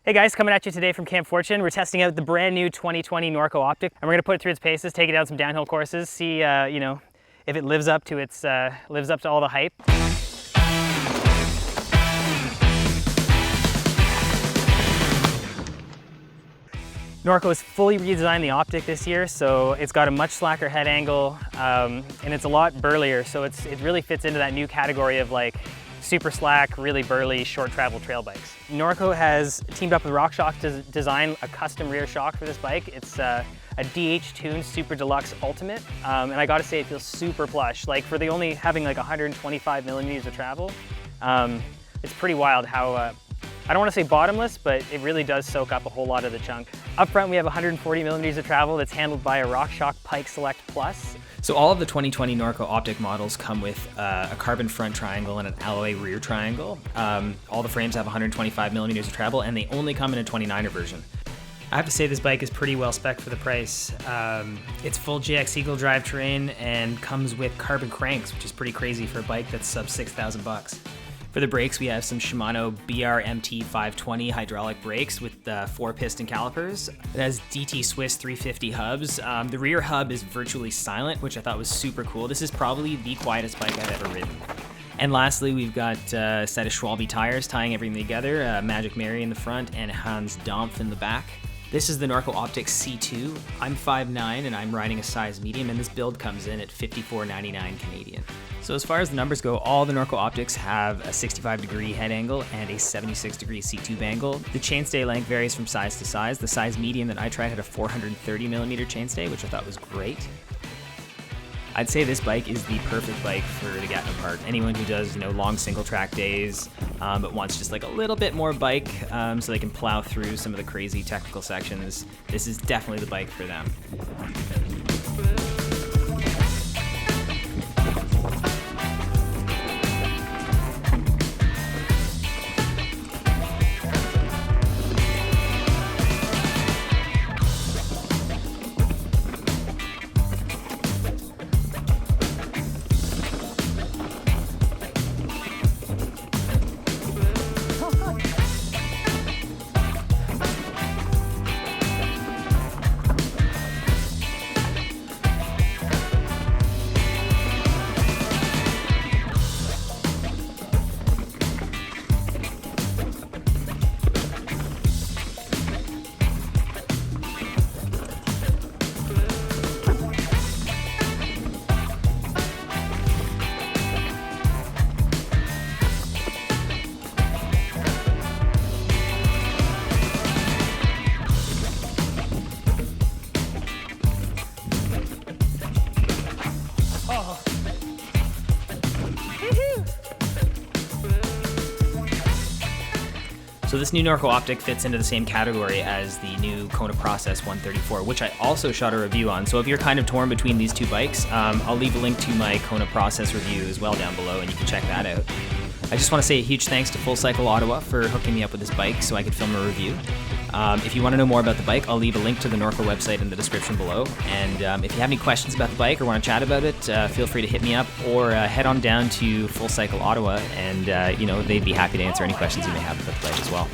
Hey guys, coming at you today from Camp Fortune. We're testing out the brand new 2020 Norco Optic, and we're gonna put it through its paces, take it down some downhill courses, see if it lives up to all the hype. Norco has fully redesigned the optic this year, so it's got a much slacker head angle, and it's a lot burlier, so it really fits into that new category of like super slack, really burly, short travel trail bikes. Norco has teamed up with RockShox to design a custom rear shock for this bike. It's a DH tuned Super Deluxe Ultimate, and I gotta say it feels super plush. Like for the only having like 125 millimeters of travel, it's pretty wild how, I don't want to say bottomless, but it really does soak up a whole lot of the chunk. Up front we have 140 millimeters of travel that's handled by a RockShox Pike Select Plus. So all of the 2020 Norco Optic models come with a carbon front triangle and an alloy rear triangle. All the frames have 125 millimeters of travel, and they only come in a 29er version. I have to say this bike is pretty well spec'd for the price. It's full JX Eagle drivetrain and comes with carbon cranks, which is pretty crazy for a bike that's sub 6,000 bucks. For the brakes, we have some Shimano BRMT 520 hydraulic brakes with 4-piston calipers. It has DT Swiss 350 hubs. The rear hub is virtually silent, which I thought was super cool. This is probably the quietest bike I've ever ridden. And lastly, we've got a set of Schwalbe tires tying everything together, Magic Mary in the front and Hans Dampf in the back. This is the Norco Optic C2. I'm 5'9" and I'm riding a size medium, and this build comes in at $54.99 Canadian. So as far as the numbers go, all the Norco Optics have a 65-degree head angle and a 76-degree seat tube angle. The chainstay length varies from size to size. The size medium that I tried had a 430 millimeter chainstay, which I thought was great. I'd say this bike is the perfect bike for the Gatineau Park. Anyone who does, long single track days, but wants just like a little bit more bike so they can plow through some of the crazy technical sections, this is definitely the bike for them. So this new Norco Optic fits into the same category as the new Kona Process 134, which I also shot a review on. So if you're kind of torn between these two bikes, I'll leave a link to my Kona Process review as well down below, and you can check that out. I just want to say a huge thanks to Full Cycle Ottawa for hooking me up with this bike so I could film a review. If you want to know more about the bike, I'll leave a link to the Norco website in the description below. And if you have any questions about the bike or want to chat about it, feel free to hit me up or head on down to Full Cycle Ottawa, and they'd be happy to answer any questions you may have about the bike as well.